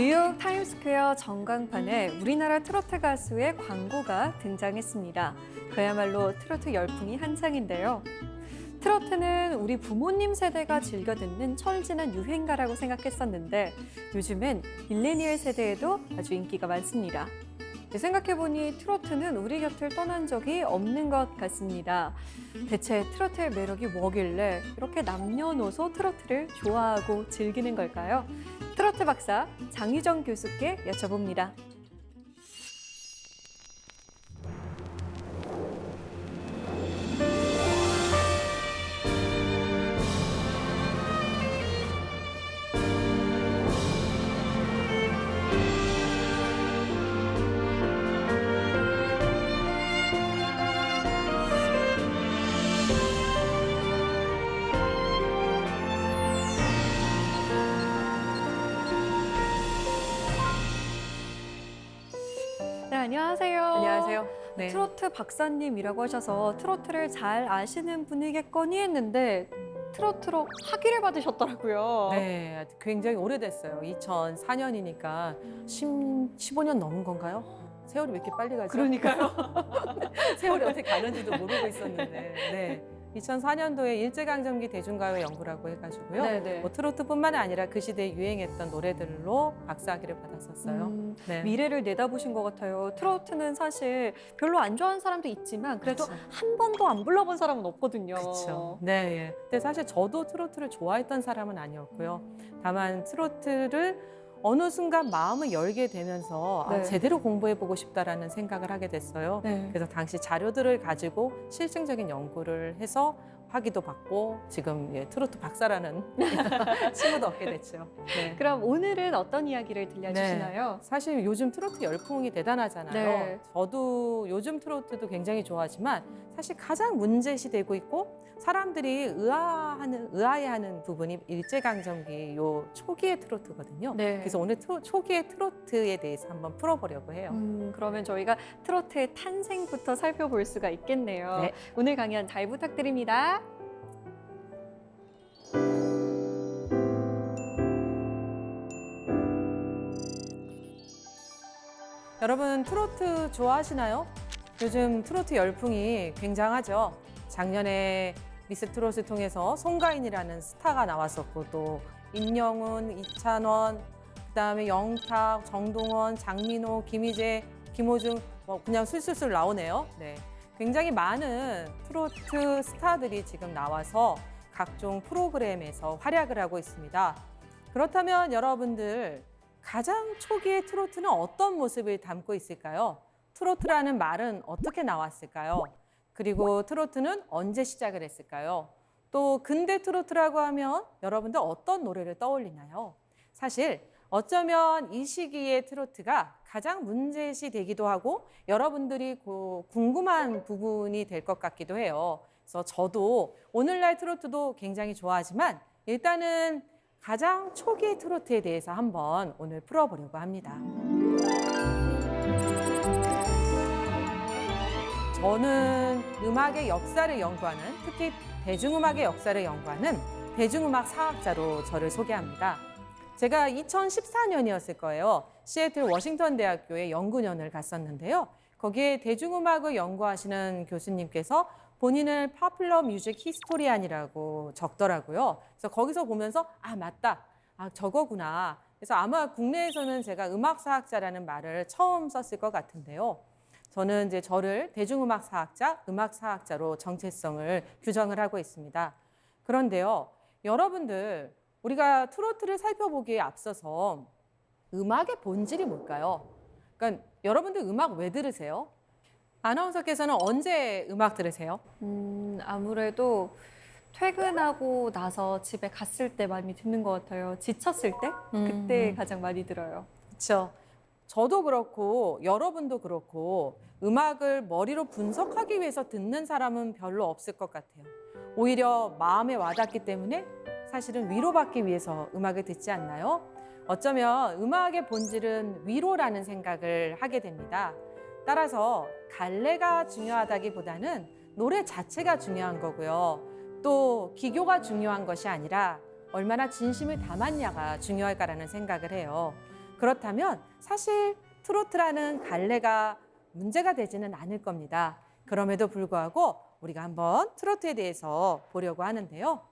뉴욕 타임스퀘어 전광판에 우리나라 트로트 가수의 광고가 등장했습니다. 그야말로 트로트 열풍이 한창인데요. 트로트는 우리 부모님 세대가 즐겨 듣는 철진한 유행가라고 생각했었는데 요즘엔 밀레니얼 세대에도 아주 인기가 많습니다. 생각해보니 트로트는 우리 곁을 떠난 적이 없는 것 같습니다. 대체 트로트의 매력이 뭐길래 이렇게 남녀노소 트로트를 좋아하고 즐기는 걸까요? 트로트 박사 장유정 교수께 여쭤봅니다. 네, 안녕하세요. 안녕하세요. 네. 트로트 박사님이라고 하셔서 트로트를 잘 아시는 분이겠거니 했는데 트로트로 학위를 받으셨더라고요. 네, 굉장히 오래됐어요. 2004년이니까 15년 넘은 건가요? 세월이 왜 이렇게 빨리 가죠? 그러니까요. 세월이 어떻게 가는지도 모르고 있었는데. 네. 2004년도에 일제강점기 대중가요 연구라고 해가지고요. 네네. 뭐 트로트뿐만 아니라 그 시대에 유행했던 노래들로 박사학위를 받았었어요. 네. 미래를 내다보신 것 같아요. 트로트는 사실 별로 안 좋아하는 사람도 있지만 그래도 그쵸. 한 번도 안 불러본 사람은 없거든요. 그렇죠. 네. 예. 근데 사실 저도 트로트를 좋아했던 사람은 아니었고요. 다만 트로트를 어느 순간 마음을 열게 되면서 네. 제대로 공부해보고 싶다라는 생각을 하게 됐어요. 네. 그래서 당시 자료들을 가지고 실증적인 연구를 해서 학위도 받고 지금 트로트 박사라는 칭호도 얻게 됐죠. 네. 그럼 오늘은 어떤 이야기를 들려주시나요? 사실 요즘 트로트 열풍이 대단하잖아요. 네. 저도 요즘 트로트도 굉장히 좋아하지만 사실 가장 문제시되고 있고 사람들이 의아해하는 부분이 일제강점기 요 초기의 트로트거든요. 네. 그래서 오늘 초기의 트로트에 대해서 한번 풀어보려고 해요. 그러면 저희가 트로트의 탄생부터 살펴볼 수가 있겠네요. 네. 오늘 강연 잘 부탁드립니다. 여러분 트로트 좋아하시나요? 요즘 트로트 열풍이 굉장하죠. 작년에 미스 트롯을 통해서 송가인이라는 스타가 나왔었고 또 임영웅, 이찬원, 그다음에 영탁, 정동원, 장민호, 김희재, 김호중 그냥 술술술 나오네요. 네. 굉장히 많은 트로트 스타들이 지금 나와서 각종 프로그램에서 활약을 하고 있습니다. 그렇다면 여러분들 가장 초기의 트로트는 어떤 모습을 담고 있을까요? 트로트라는 말은 어떻게 나왔을까요? 그리고 트로트는 언제 시작을 했을까요? 또 근대 트로트라고 하면 여러분들 어떤 노래를 떠올리나요? 사실 어쩌면 이 시기의 트로트가 가장 문제시 되기도 하고 여러분들이 궁금한 부분이 될 것 같기도 해요. 그래서 저도 오늘날 트로트도 굉장히 좋아하지만 일단은 가장 초기 트로트에 대해서 한번 오늘 풀어보려고 합니다. 저는 음악의 역사를 연구하는, 특히 대중음악의 역사를 연구하는 대중음악 사학자로 저를 소개합니다. 제가 2014년이었을 거예요. 시애틀 워싱턴 대학교에 연구년을 갔었는데요. 거기에 대중음악을 연구하시는 교수님께서 본인을 파퓰러 뮤직 히스토리안이라고 적더라고요. 그래서 거기서 보면서 맞다. 저거구나. 그래서 아마 국내에서는 제가 음악사학자라는 말을 처음 썼을 것 같은데요. 저는 이제 저를 대중음악사학자, 음악사학자로 정체성을 규정을 하고 있습니다. 그런데요, 여러분들 우리가 트로트를 살펴보기에 앞서서 음악의 본질이 뭘까요? 그러니까 여러분들 음악 왜 들으세요? 아나운서께서는 언제 음악 들으세요? 아무래도 퇴근하고 나서 집에 갔을 때 많이 듣는 것 같아요. 지쳤을 때? 그때 가장 많이 들어요. 그렇죠. 저도 그렇고 여러분도 그렇고 음악을 머리로 분석하기 위해서 듣는 사람은 별로 없을 것 같아요. 오히려 마음에 와닿기 때문에 사실은 위로받기 위해서 음악을 듣지 않나요? 어쩌면 음악의 본질은 위로라는 생각을 하게 됩니다. 따라서 갈래가 중요하다기보다는 노래 자체가 중요한 거고요. 또 기교가 중요한 것이 아니라 얼마나 진심을 담았냐가 중요할까라는 생각을 해요. 그렇다면 사실 트로트라는 갈래가 문제가 되지는 않을 겁니다. 그럼에도 불구하고 우리가 한번 트로트에 대해서 보려고 하는데요.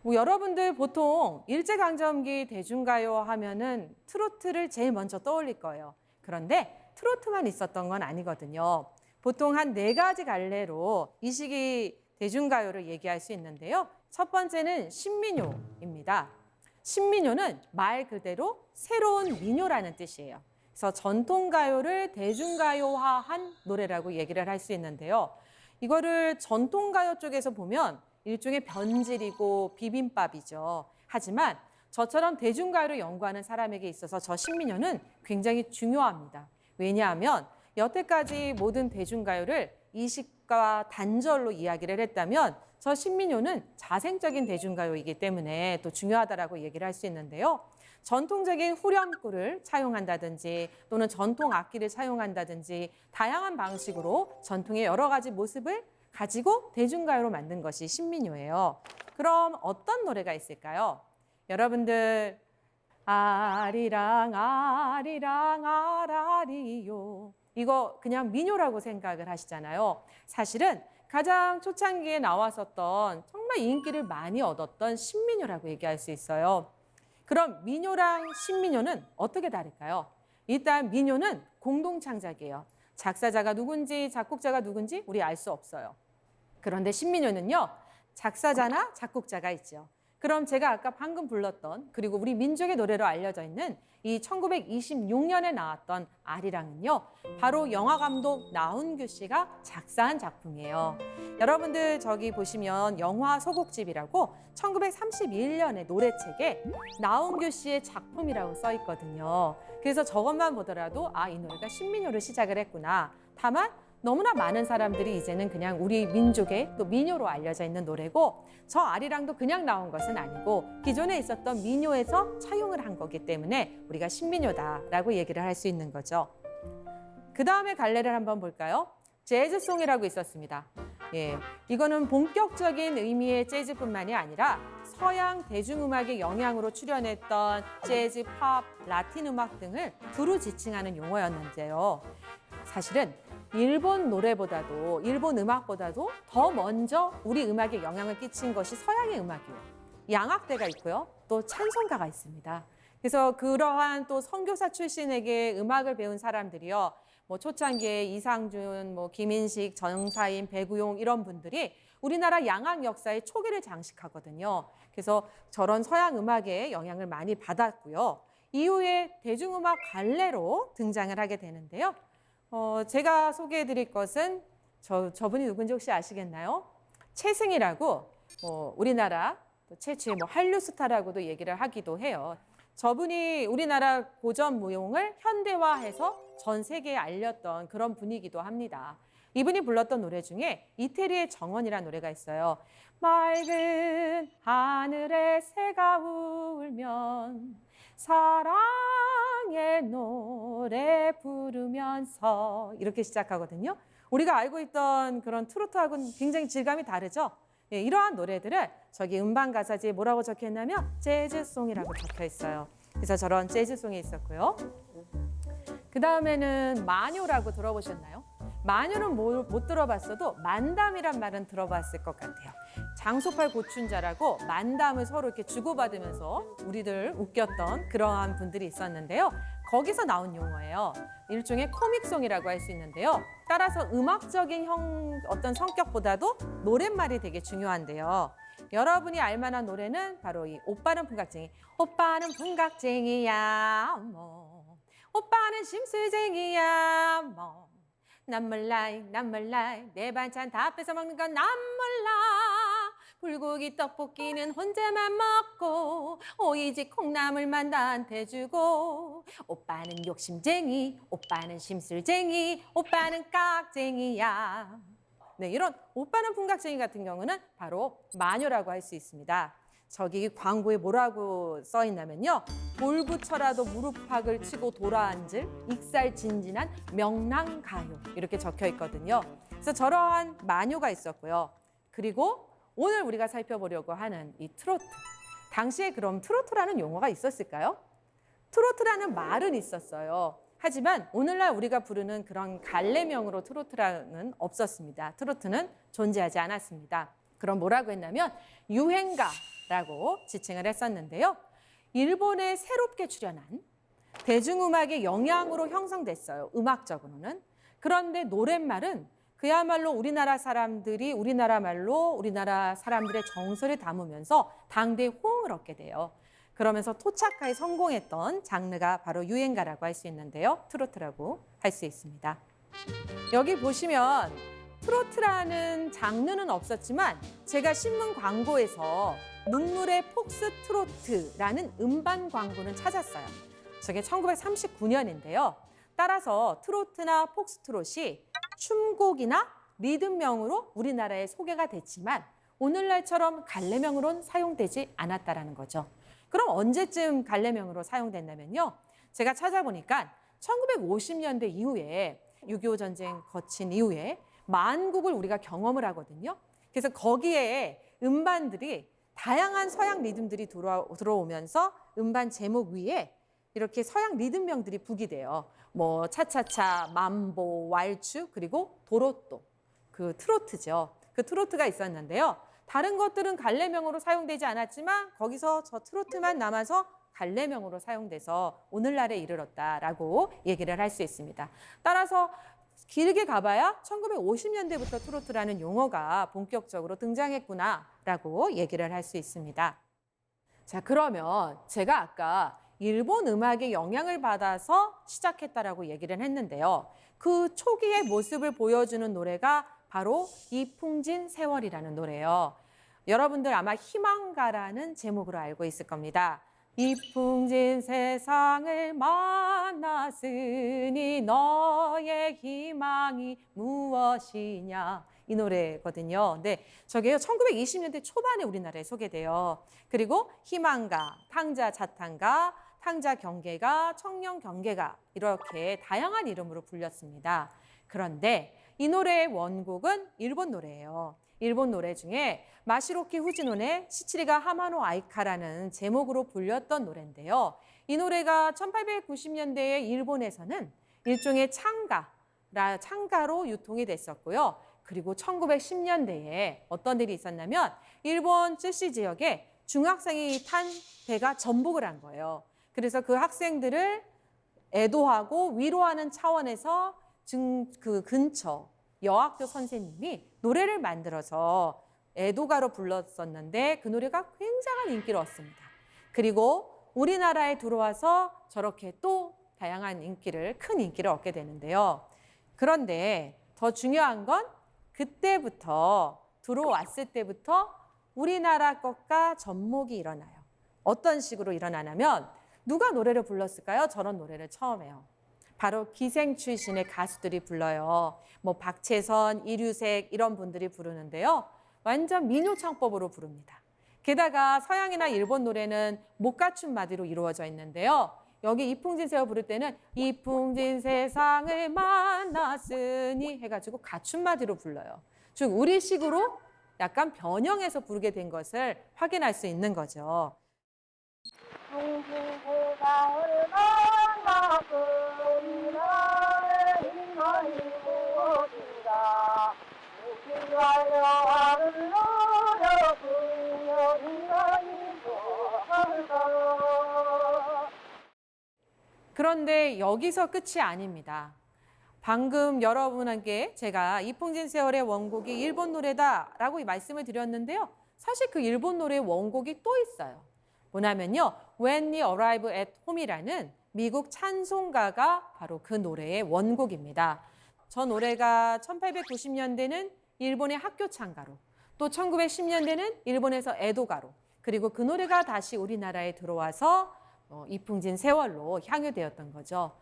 여러분들 보통 일제강점기 대중가요 하면은 트로트를 제일 먼저 떠올릴 거예요. 그런데 트로트만 있었던 건 아니거든요. 보통 한 4가지 갈래로 이 시기 대중가요를 얘기할 수 있는데요. 첫 번째는 신민요입니다. 신민요는 말 그대로 새로운 민요라는 뜻이에요. 그래서 전통가요를 대중가요화한 노래라고 얘기를 할 수 있는데요. 이거를 전통가요 쪽에서 보면 일종의 변질이고 비빔밥이죠. 하지만 저처럼 대중가요를 연구하는 사람에게 있어서 저 신민요는 굉장히 중요합니다. 왜냐하면 여태까지 모든 대중가요를 이식과 단절로 이야기를 했다면 저 신민요는 자생적인 대중가요이기 때문에 또 중요하다라고 얘기를 할 수 있는데요. 전통적인 후렴구를 차용한다든지 또는 전통 악기를 차용한다든지 다양한 방식으로 전통의 여러 가지 모습을 가지고 대중가요로 만든 것이 신민요예요. 그럼 어떤 노래가 있을까요? 여러분들 아리랑 아리랑 아라리요 이거 그냥 민요라고 생각을 하시잖아요. 사실은 가장 초창기에 나왔었던 정말 인기를 많이 얻었던 신민요라고 얘기할 수 있어요. 그럼 민요랑 신민요는 어떻게 다를까요? 일단 민요는 공동 창작이에요. 작사자가 누군지 작곡자가 누군지 우리 알 수 없어요. 그런데 신민요는요. 작사자나 작곡자가 있죠. 그럼 제가 아까 방금 불렀던 그리고 우리 민족의 노래로 알려져 있는 이 1926년에 나왔던 아리랑은요. 바로 영화감독 나훈규 씨가 작사한 작품이에요. 여러분들 저기 보시면 영화 소곡집이라고 1931년의 노래책에 나훈규 씨의 작품이라고 써 있거든요. 그래서 저것만 보더라도 이 노래가 신민요로 시작을 했구나. 다만 너무나 많은 사람들이 이제는 그냥 우리 민족의 또 민요로 알려져 있는 노래고 저 아리랑도 그냥 나온 것은 아니고 기존에 있었던 민요에서 차용을 한 거기 때문에 우리가 신민요다라고 얘기를 할 수 있는 거죠. 그 다음에 갈래를 한번 볼까요? 재즈송이라고 있었습니다. 이거는 본격적인 의미의 재즈뿐만이 아니라 서양 대중음악의 영향으로 출현했던 재즈, 팝, 라틴 음악 등을 두루 지칭하는 용어였는데요. 사실은 일본 노래보다도 일본 음악보다도 더 먼저 우리 음악에 영향을 끼친 것이 서양의 음악이에요. 양악대가 있고요. 또 찬송가가 있습니다. 그래서 그러한 또 선교사 출신에게 음악을 배운 사람들이요. 초창기에 이상준, 김인식, 정사인, 배구용 이런 분들이 우리나라 양악 역사의 초기를 장식하거든요. 그래서 저런 서양 음악에 영향을 많이 받았고요. 이후에 대중음악 갈래로 등장을 하게 되는데요. 제가 소개해드릴 것은 저분이 누군지 혹시 아시겠나요? 최승희라고 우리나라 최초의 한류 스타라고도 얘기를 하기도 해요. 저분이 우리나라 고전 무용을 현대화해서 전 세계에 알렸던 그런 분이기도 합니다. 이분이 불렀던 노래 중에 이태리의 정원이라는 노래가 있어요. 맑은 하늘에 새가 울면 사랑의 노래 부르면서 이렇게 시작하거든요. 우리가 알고 있던 그런 트로트하고는 굉장히 질감이 다르죠. 이러한 노래들을 저기 음반 가사지에 뭐라고 적혀 있냐면 재즈송이라고 적혀 있어요. 그래서 저런 재즈송이 있었고요. 그 다음에는 마녀라고 들어보셨나요? 마녀는 못 들어봤어도 만담이란 말은 들어봤을 것 같아요. 장소팔 고춘자라고 만담을 서로 이렇게 주고받으면서 우리들 웃겼던 그러한 분들이 있었는데요. 거기서 나온 용어예요. 일종의 코믹송이라고 할 수 있는데요. 따라서 음악적인 어떤 성격보다도 노랫말이 되게 중요한데요. 여러분이 알만한 노래는 바로 이 오빠는 풍각쟁이. 오빠는 풍각쟁이야 오빠는 심술쟁이야 난 몰라 내 반찬 다 뺏어 먹는 건 난 몰라 불고기 떡볶이는 혼자만 먹고 오이지 콩나물만 나한테 주고 오빠는 욕심쟁이 오빠는 심술쟁이 오빠는 깍쟁이야. 네, 이런 오빠는 풍각쟁이 같은 경우는 바로 마녀라고 할 수 있습니다. 저기 광고에 뭐라고 써 있냐면요. 돌부처라도 무릎팍을 치고 돌아앉을 익살진진한 명랑가요 이렇게 적혀 있거든요. 그래서 저러한 마녀가 있었고요. 그리고 오늘 우리가 살펴보려고 하는 이 트로트. 당시에 그럼 트로트라는 용어가 있었을까요? 트로트라는 말은 있었어요. 하지만 오늘날 우리가 부르는 그런 갈래명으로 트로트라는 없었습니다. 트로트는 존재하지 않았습니다. 그럼 뭐라고 했냐면 유행가라고 지칭을 했었는데요. 일본에 새롭게 출현한 대중음악의 영향으로 형성됐어요. 음악적으로는. 그런데 노랫말은 그야말로 우리나라 사람들이 우리나라 말로 우리나라 사람들의 정서를 담으면서 당대의 호응을 얻게 돼요. 그러면서 토착하에 성공했던 장르가 바로 유행가라고 할 수 있는데요. 트로트라고 할 수 있습니다. 여기 보시면 트로트라는 장르는 없었지만 제가 신문 광고에서 눈물의 폭스트로트라는 음반 광고는 찾았어요. 저게 1939년인데요. 따라서 트로트나 폭스트롯이 춤곡이나 리듬명으로 우리나라에 소개가 됐지만 오늘날처럼 갈래명으로는 사용되지 않았다는 거죠. 그럼 언제쯤 갈래명으로 사용됐냐면요. 제가 찾아보니까 1950년대 이후에 6.25 전쟁 거친 이후에 만국을 우리가 경험을 하거든요. 그래서 거기에 음반들이 다양한 서양 리듬들이 들어오면서 음반 제목 위에 이렇게 서양 리듬명들이 북이 돼요. 뭐 차차차, mambo, 왈츠, 그리고 도로또, 그 트로트죠. 그 트로트가 있었는데요. 다른 것들은 갈래명으로 사용되지 않았지만 거기서 저 트로트만 남아서 갈래명으로 사용돼서 오늘날에 이르렀다라고 얘기를 할 수 있습니다. 따라서 길게 가봐야 1950년대부터 트로트라는 용어가 본격적으로 등장했구나라고 얘기를 할 수 있습니다. 자, 그러면 제가 아까 일본 음악의 영향을 받아서 시작했다라고 얘기를 했는데요. 그 초기의 모습을 보여주는 노래가 바로 이풍진 세월이라는 노래예요. 여러분들 아마 희망가라는 제목으로 알고 있을 겁니다. 이풍진 세상을 만났으니 너의 희망이 무엇이냐, 이 노래거든요. 근데 저게요 1920년대 초반에 우리나라에 소개돼요. 그리고 희망가, 탕자 자탄가, 탕자 경계가, 청년 경계가 이렇게 다양한 이름으로 불렸습니다. 그런데 이 노래의 원곡은 일본 노래예요. 일본 노래 중에 마시로키 후지노의 시치리가 하마노 아이카라는 제목으로 불렸던 노래인데요. 이 노래가 1890년대에 일본에서는 일종의 창가로 유통이 됐었고요. 그리고 1910년대에 어떤 일이 있었냐면 일본 쯔시 지역에 중학생이 탄 배가 전복을 한 거예요. 그래서 그 학생들을 애도하고 위로하는 차원에서 그 근처 여학교 선생님이 노래를 만들어서 애도가로 불렀었는데 그 노래가 굉장한 인기를 얻습니다. 그리고 우리나라에 들어와서 저렇게 또 다양한 큰 인기를 얻게 되는데요. 그런데 더 중요한 건 그때부터 들어왔을 때부터 우리나라 것과 접목이 일어나요. 어떤 식으로 일어나냐면 누가 노래를 불렀을까요? 저런 노래를 처음 해요. 바로 기생 출신의 가수들이 불러요. 뭐 박채선, 이류색 이런 분들이 부르는데요. 완전 민요창법으로 부릅니다. 게다가 서양이나 일본 노래는 목가춤 마디로 이루어져 있는데요. 여기 이풍진 세월 부를 때는 이풍진 세상을 만났으니 해가지고 가춤 마디로 불러요. 즉 우리식으로 약간 변형해서 부르게 된 것을 확인할 수 있는 거죠. 세상을 만났으니 나의 희망이 무엇인가 무기하여 하늘 노렸으며 희망이 무엇인가. 그런데 여기서 끝이 아닙니다. 방금 여러분에게 제가 이풍진 세월의 원곡이 일본 노래다라고 말씀을 드렸는데요. 사실 그 일본 노래의 원곡이 또 있어요. 뭐냐면요. When We Arrive at Home이라는 미국 찬송가가 바로 그 노래의 원곡입니다. 저 노래가 1890년대는 일본의 학교 찬가로, 또 1910년대는 일본에서 애도가로, 그리고 그 노래가 다시 우리나라에 들어와서 이풍진 세월로 향유되었던 거죠.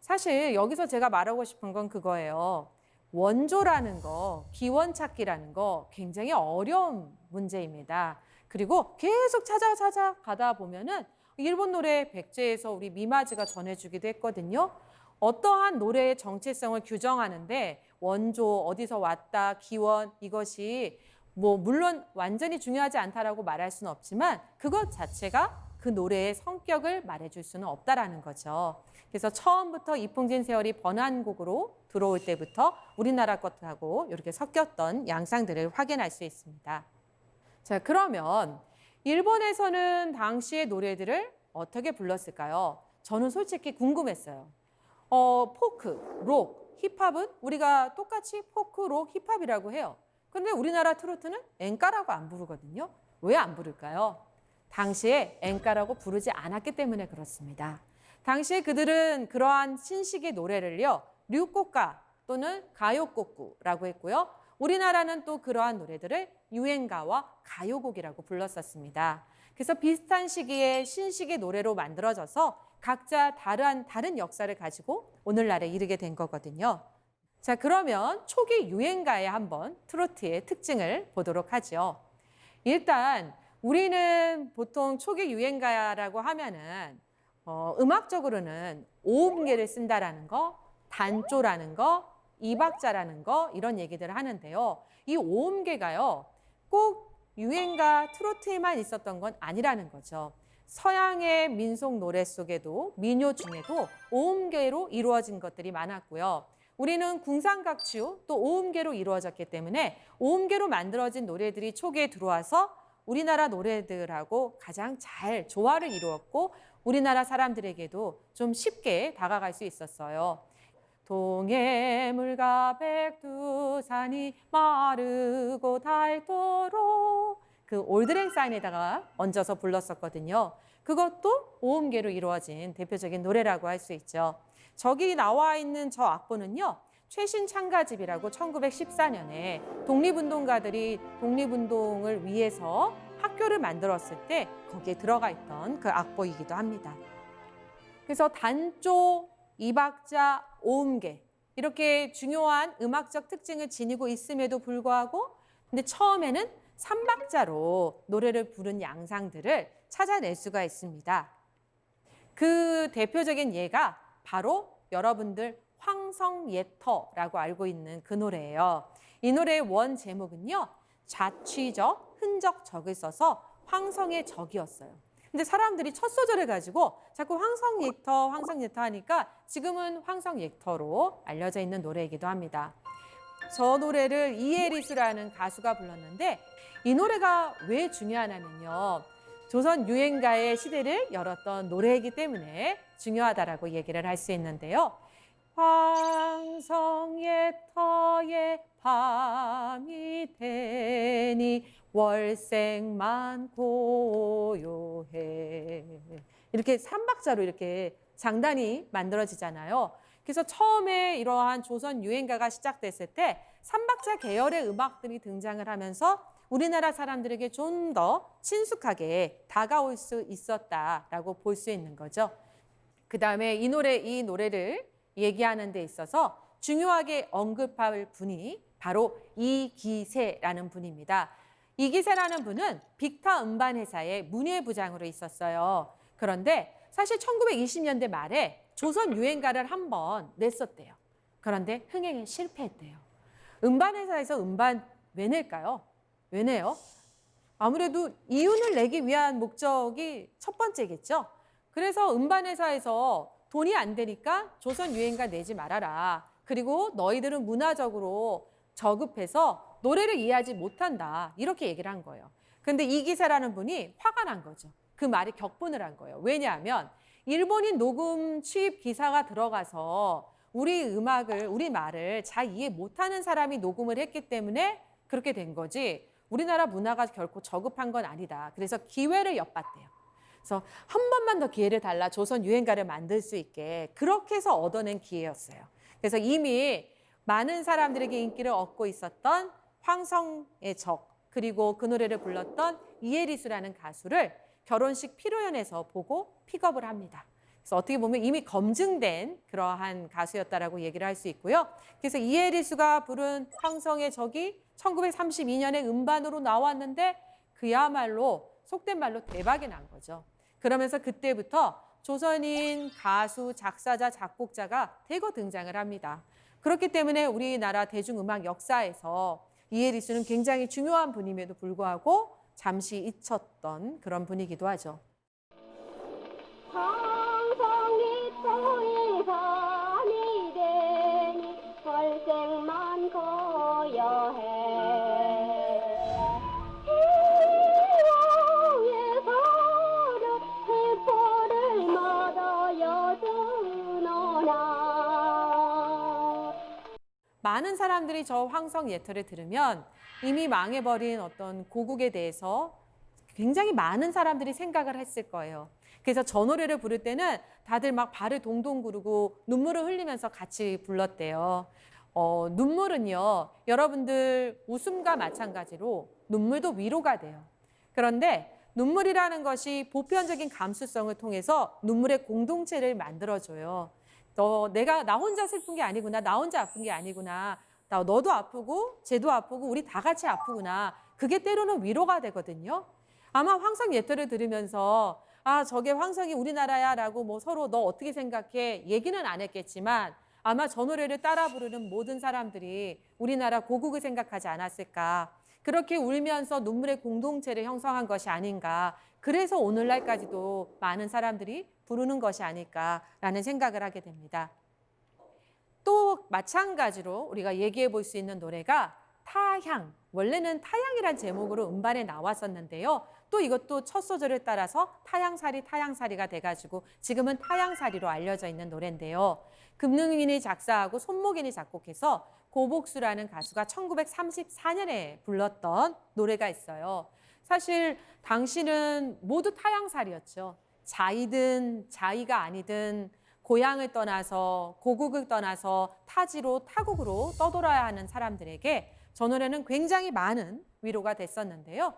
사실 여기서 제가 말하고 싶은 건 그거예요. 원조라는 거, 기원 찾기라는 거 굉장히 어려운 문제입니다. 그리고 계속 찾아가다 보면은 일본 노래 백제에서 우리 미마즈가 전해주기도 했거든요. 어떠한 노래의 정체성을 규정하는데 원조, 어디서 왔다, 기원 이것이 뭐 물론 완전히 중요하지 않다라고 말할 수는 없지만 그것 자체가 그 노래의 성격을 말해줄 수는 없다라는 거죠. 그래서 처음부터 이풍진 세월이 번안곡으로 들어올 때부터 우리나라 것하고 이렇게 섞였던 양상들을 확인할 수 있습니다. 자, 그러면 일본에서는 당시의 노래들을 어떻게 불렀을까요? 저는 솔직히 궁금했어요. 포크, 록, 힙합은 우리가 똑같이 포크, 록, 힙합이라고 해요. 근데 우리나라 트로트는 엔카라고 안 부르거든요. 왜 안 부를까요? 당시에 엔카라고 부르지 않았기 때문에 그렇습니다. 당시에 그들은 그러한 신식의 노래를요, 류꼬까 또는 가요꼬꾸라고 했고요. 우리나라는 또 그러한 노래들을 유행가와 가요곡이라고 불렀었습니다. 그래서 비슷한 시기에 신식의 노래로 만들어져서 각자 다른 역사를 가지고 오늘날에 이르게 된 거거든요. 자, 그러면 초기 유행가에 한번 트로트의 특징을 보도록 하죠. 일단 우리는 보통 초기 유행가라고 하면은 음악적으로는 오음계를 쓴다라는 거, 단조라는 거, 이박자라는 거 이런 얘기들을 하는데요. 이 오음계가요, 꼭 유행가 트로트에만 있었던 건 아니라는 거죠. 서양의 민속 노래 속에도 민요 중에도 오음계로 이루어진 것들이 많았고요. 우리는 궁상각주 또 오음계로 이루어졌기 때문에 오음계로 만들어진 노래들이 초기에 들어와서 우리나라 노래들하고 가장 잘 조화를 이루었고 우리나라 사람들에게도 좀 쉽게 다가갈 수 있었어요. 동해물과 백두산이 마르고 닳도록 그 올드랭사인에다가 얹어서 불렀었거든요. 그것도 오음계로 이루어진 대표적인 노래라고 할 수 있죠. 저기 나와 있는 저 악보는요, 최신 창가집이라고 1914년에 독립운동가들이 독립운동을 위해서 학교를 만들었을 때 거기에 들어가 있던 그 악보이기도 합니다. 그래서 단조, 이박자, 오음계 이렇게 중요한 음악적 특징을 지니고 있음에도 불구하고 근데 처음에는 삼박자로 노래를 부른 양상들을 찾아낼 수가 있습니다. 그 대표적인 예가 바로 여러분들 황성예터라고 알고 있는 그 노래예요. 이 노래의 원 제목은요, 자취적, 흔적적을 써서 황성의 적이었어요. 근데 사람들이 첫 소절을 가지고 자꾸 황성예터 하니까 지금은 황성예터로 알려져 있는 노래이기도 합니다. 저 노래를 이에리스라는 가수가 불렀는데 이 노래가 왜 중요하냐면요, 조선 유행가의 시대를 열었던 노래이기 때문에 중요하다라고 얘기를 할 수 있는데요. 황성예터의 밤이 되니 월생만 고요해. 이렇게 삼박자로 이렇게 장단이 만들어지잖아요. 그래서 처음에 이러한 조선 유행가가 시작됐을 때 삼박자 계열의 음악들이 등장을 하면서 우리나라 사람들에게 좀 더 친숙하게 다가올 수 있었다라고 볼 수 있는 거죠. 그다음에 이 노래를 얘기하는 데 있어서 중요하게 언급할 분이 바로 이기세라는 분입니다. 이기세라는 분은 빅타 음반회사의 문예부장으로 있었어요. 그런데 사실 1920년대 말에 조선 유행가를 한번 냈었대요. 그런데 흥행에 실패했대요. 음반회사에서 음반 왜 낼까요? 왜 내요? 아무래도 이윤을 내기 위한 목적이 첫 번째겠죠. 그래서 음반회사에서 돈이 안 되니까 조선 유행가 내지 말아라. 그리고 너희들은 문화적으로 저급해서 노래를 이해하지 못한다. 이렇게 얘기를 한 거예요. 근데 이기세라는 분이 화가 난 거죠. 그 말이 격분을 한 거예요. 왜냐하면 일본인 녹음 취입 기사가 들어가서 우리 말을 잘 이해 못하는 사람이 녹음을 했기 때문에 그렇게 된 거지 우리나라 문화가 결코 저급한 건 아니다. 그래서 기회를 엿봤대요. 그래서 한 번만 더 기회를 달라 조선 유행가를 만들 수 있게 그렇게 해서 얻어낸 기회였어요. 그래서 이미 많은 사람들에게 인기를 얻고 있었던 황성의 적 그리고 그 노래를 불렀던 이에리스라는 가수를 결혼식 피로연에서 보고 픽업을 합니다. 그래서 어떻게 보면 이미 검증된 그러한 가수였다라고 얘기를 할 수 있고요. 그래서 이에리스가 부른 황성의 적이 1932년에 음반으로 나왔는데 그야말로 속된 말로 대박이 난 거죠. 그러면서 그때부터 조선인 가수, 작사자, 작곡자가 대거 등장을 합니다. 그렇기 때문에 우리나라 대중음악 역사에서 이에리스는 굉장히 중요한 분임에도 불구하고 잠시 잊혔던 그런 분이기도 하죠. 성성리통에 밤이 되니 월생만 거여해 희롱에서는 세포를 mod어여 주노나. 많은 사람들이 저 황성 예터를 들으면 이미 망해버린 어떤 고국에 대해서 굉장히 많은 사람들이 생각을 했을 거예요. 그래서 저 노래를 부를 때는 다들 막 발을 동동 구르고 눈물을 흘리면서 같이 불렀대요. 눈물은요, 여러분들 웃음과 마찬가지로 눈물도 위로가 돼요. 그런데 눈물이라는 것이 보편적인 감수성을 통해서 눈물의 공동체를 만들어줘요. 나 혼자 슬픈 게 아니구나, 나 혼자 아픈 게 아니구나, 너도 아프고 쟤도 아프고 우리 다 같이 아프구나. 그게 때로는 위로가 되거든요. 아마 황성 예터를 들으면서 저게 황성이 우리나라야 라고 뭐 서로 너 어떻게 생각해 얘기는 안 했겠지만 아마 저 노래를 따라 부르는 모든 사람들이 우리나라 고국을 생각하지 않았을까. 그렇게 울면서 눈물의 공동체를 형성한 것이 아닌가. 그래서 오늘날까지도 많은 사람들이 부르는 것이 아닐까라는 생각을 하게 됩니다. 또 마찬가지로 우리가 얘기해 볼 수 있는 노래가 타향. 원래는 타향이란 제목으로 음반에 나왔었는데요. 또 이것도 첫 소절을 따라서 타향사리가 돼가지고 지금은 타향사리로 알려져 있는 노래인데요. 금능인이 작사하고 손목인이 작곡해서 고복수라는 가수가 1934년에 불렀던 노래가 있어요. 사실 당시는 모두 타향살이였죠. 자이든 자이가 아니든 고향을 떠나서 고국을 떠나서 타지로 타국으로 떠돌아야 하는 사람들에게 저 노래는 굉장히 많은 위로가 됐었는데요.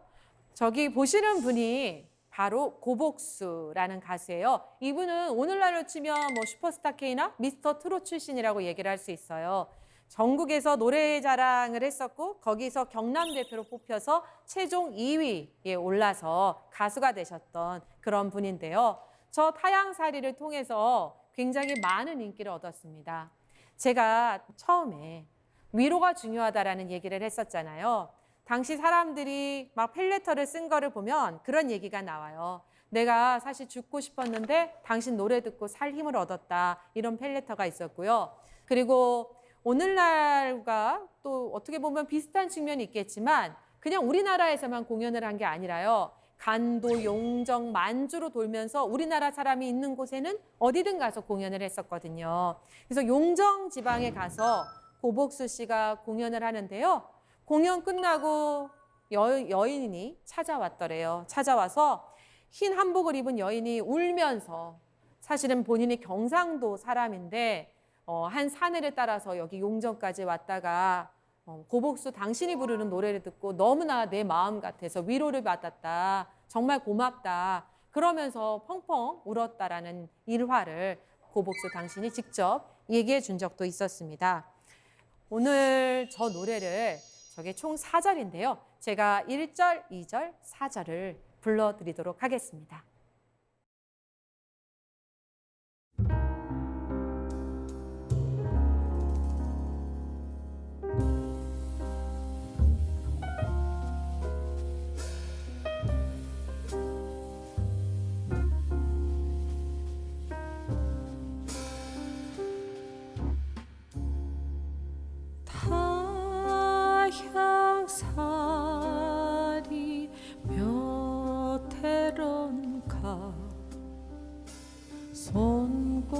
저기 보시는 분이 바로 고복수라는 가수예요. 이분은 오늘날로 치면 뭐 슈퍼스타 K나 미스터 트롯 출신이라고 얘기를 할 수 있어요. 전국에서 노래 자랑을 했었고 거기서 경남 대표로 뽑혀서 최종 2위에 올라서 가수가 되셨던 그런 분인데요. 저 타향살이를 통해서 굉장히 많은 인기를 얻었습니다. 제가 처음에 위로가 중요하다라는 얘기를 했었잖아요. 당시 사람들이 막 펠레터를 쓴 거를 보면 그런 얘기가 나와요. 내가 사실 죽고 싶었는데 당신 노래 듣고 살 힘을 얻었다. 이런 펠레터가 있었고요. 그리고 오늘날과 또 어떻게 보면 비슷한 측면이 있겠지만 그냥 우리나라에서만 공연을 한 게 아니라요. 간도, 용정, 만주로 돌면서 우리나라 사람이 있는 곳에는 어디든 가서 공연을 했었거든요. 그래서 용정 지방에 가서 고복수 씨가 공연을 하는데요. 공연 끝나고 여인이 찾아왔더래요. 찾아와서 흰 한복을 입은 여인이 울면서 사실은 본인이 경상도 사람인데 한 사내를 따라서 여기 용정까지 왔다가 고복수 당신이 부르는 노래를 듣고 너무나 내 마음 같아서 위로를 받았다. 정말 고맙다. 그러면서 펑펑 울었다라는 일화를 고복수 당신이 직접 얘기해 준 적도 있었습니다. 오늘 저 노래를 저게 총 4절인데요. 제가 1절, 2절, 4절을 불러드리도록 하겠습니다. 타향살이 몇 해론가 손꼽아게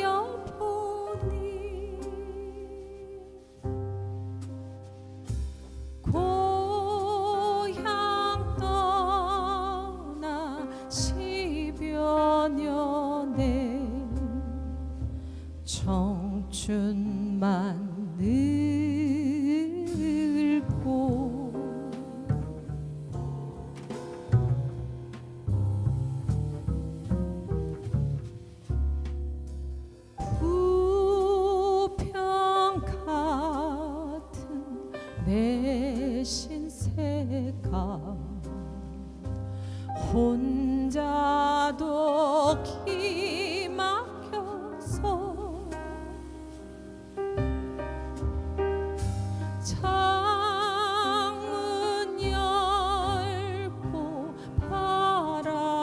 여보니 고향 떠나 10여 년에 청춘만 늙고 부평 같은 내 신세가 혼자도 기막혀서 창문 열고 바라보니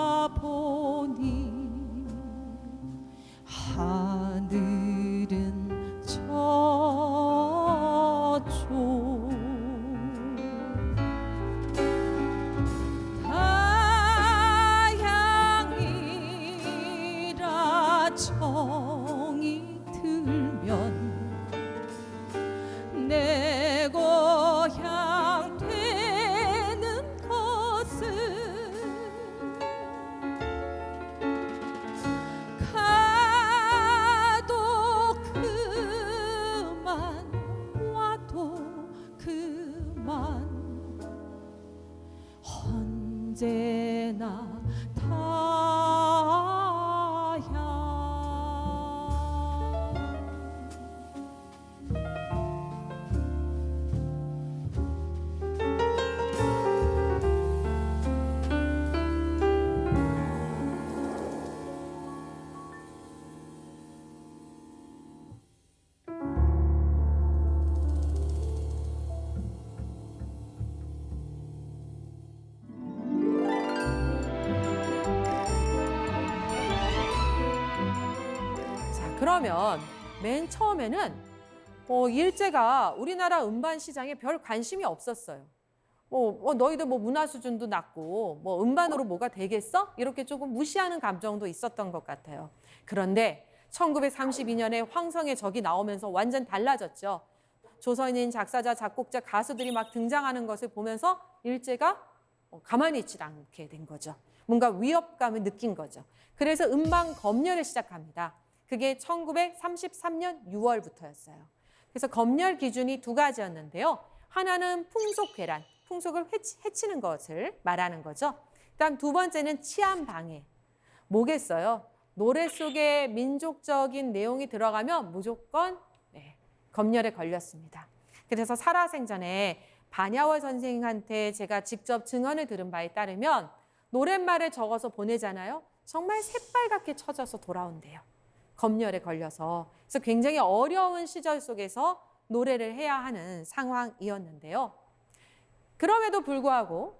만 언제나 타야 자, 그러면 맨 처음에는 일제가 우리나라 음반 시장에 별 관심이 없었어요. 너희들 뭐 문화 수준도 낮고 뭐 음반으로 뭐가 되겠어? 이렇게 조금 무시하는 감정도 있었던 것 같아요. 그런데 1932년에 황성의 적이 나오면서 완전 달라졌죠. 조선인 작사자, 작곡자, 가수들이 막 등장하는 것을 보면서 일제가 가만히 있지 않게 된 거죠. 뭔가 위협감을 느낀 거죠. 그래서 음반 검열을 시작합니다. 그게 1933년 6월부터였어요. 그래서 검열 기준이 두 가지였는데요. 하나는 풍속 괴란, 풍속을 해치는 것을 말하는 거죠. 그다음 두 번째는 치안 방해. 뭐겠어요? 노래 속에 민족적인 내용이 들어가면 무조건 검열에 걸렸습니다. 그래서 살아생전에 반야월 선생한테 제가 직접 증언을 들은 바에 따르면 노랫말을 적어서 보내잖아요. 정말 새빨갛게 쳐져서 돌아온대요. 검열에 걸려서. 그래서 굉장히 어려운 시절 속에서 노래를 해야 하는 상황이었는데요. 그럼에도 불구하고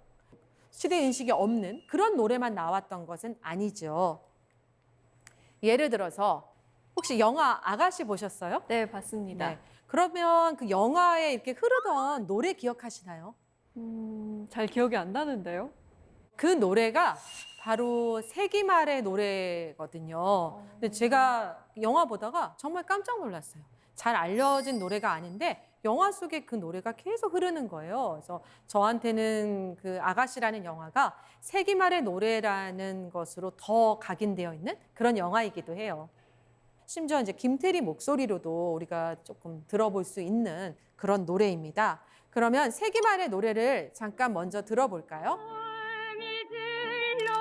시대인식이 없는 그런 노래만 나왔던 것은 아니죠. 예를 들어서 혹시 영화 아가씨 보셨어요? 네, 봤습니다. 네. 그러면 그 영화에 이렇게 흐르던 노래 기억하시나요? 잘 기억이 안 나는데요. 그 노래가 바로 세기말의 노래거든요. 근데 제가 영화 보다가 정말 깜짝 놀랐어요. 잘 알려진 노래가 아닌데 영화 속에 그 노래가 계속 흐르는 거예요. 그래서 저한테는 그 아가씨라는 영화가 세기말의 노래라는 것으로 더 각인되어 있는 그런 영화이기도 해요. 심지어 이제 김태리 목소리로도 우리가 조금 들어볼 수 있는 그런 노래입니다. 그러면 세기말의 노래를 잠깐 먼저 들어볼까요? 물밀들로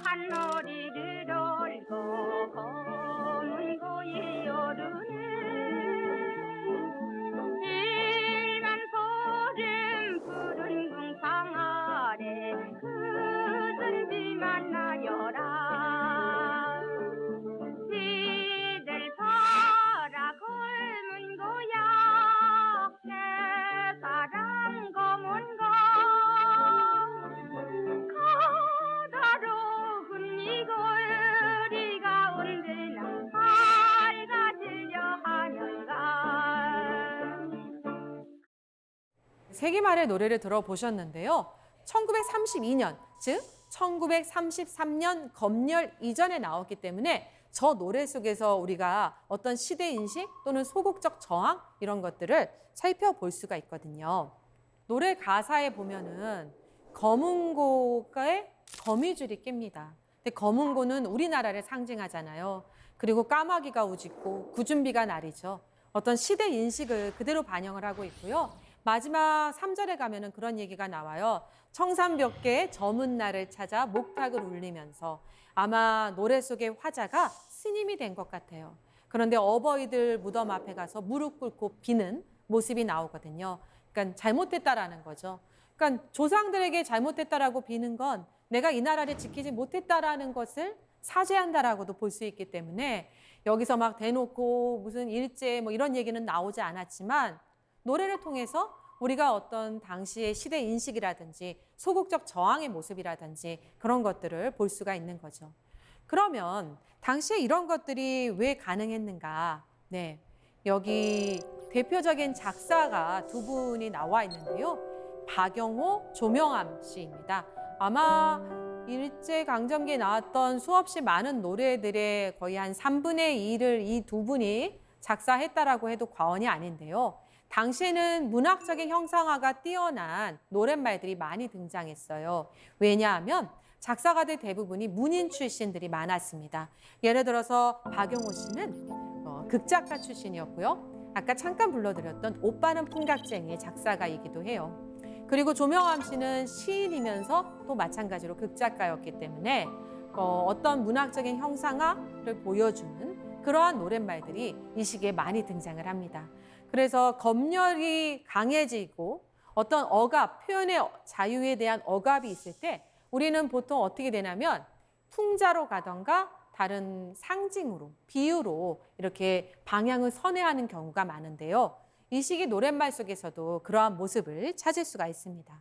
한머리를 돌고 검은 고의 여름에 일만 소름 푸른 궁상 아래 그든지 만나여라 시들 봐라 검은 고야 내 사랑 검은 거 가다로운 이 거리가 언제나 밝아지려 하는가 세기말의 노래를 들어보셨는데요. 1932년, 즉 1933년 검열 이전에 나왔기 때문에 저 노래 속에서 우리가 어떤 시대인식 또는 소극적 저항 이런 것들을 살펴볼 수가 있거든요. 노래 가사에 보면은 검은고에 거미줄이 낍니다. 근데 검은고는 우리나라를 상징하잖아요. 그리고 까마귀가 우짖고 구준비가 날이죠. 어떤 시대 인식을 그대로 반영을 하고 있고요. 마지막 3절에 가면은 그런 얘기가 나와요. 청산벽계의 저문 날을 찾아 목탁을 울리면서 아마 노래 속의 화자가 스님이 된 것 같아요. 그런데 어버이들 무덤 앞에 가서 무릎 꿇고 비는 모습이 나오거든요. 그러니까 잘못됐다라는 거죠. 그러니까 조상들에게 잘못됐다라고 비는 건 내가 이 나라를 지키지 못했다라는 것을 사죄한다라고도 볼 수 있기 때문에 여기서 막 대놓고 무슨 일제 뭐 이런 얘기는 나오지 않았지만 노래를 통해서 우리가 어떤 당시의 시대 인식이라든지 소극적 저항의 모습이라든지 그런 것들을 볼 수가 있는 거죠. 그러면 당시에 이런 것들이 왜 가능했는가? 네, 여기 대표적인 작사가 두 분이 나와 있는데요. 박영호, 조명암 씨입니다. 아마 일제강점기에 나왔던 수없이 많은 노래들의 거의 한 3분의 2를 이 두 분이 작사했다라고 해도 과언이 아닌데요. 당시에는 문학적인 형상화가 뛰어난 노랫말들이 많이 등장했어요. 왜냐하면 작사가들 대부분이 문인 출신들이 많았습니다. 예를 들어서 박영호 씨는 극작가 출신이었고요. 아까 잠깐 불러드렸던 오빠는 풍각쟁이의 작사가이기도 해요. 그리고 조명암 씨는 시인이면서 또 마찬가지로 극작가였기 때문에 어떤 문학적인 형상화를 보여주는 그러한 노랫말들이 이 시기에 많이 등장을 합니다. 그래서 검열이 강해지고 어떤 억압, 표현의 자유에 대한 억압이 있을 때 우리는 보통 어떻게 되냐면 풍자로 가던가 다른 상징으로, 비유로 이렇게 방향을 선회하는 경우가 많은데요. 이 시기 노랫말 속에서도 그러한 모습을 찾을 수가 있습니다.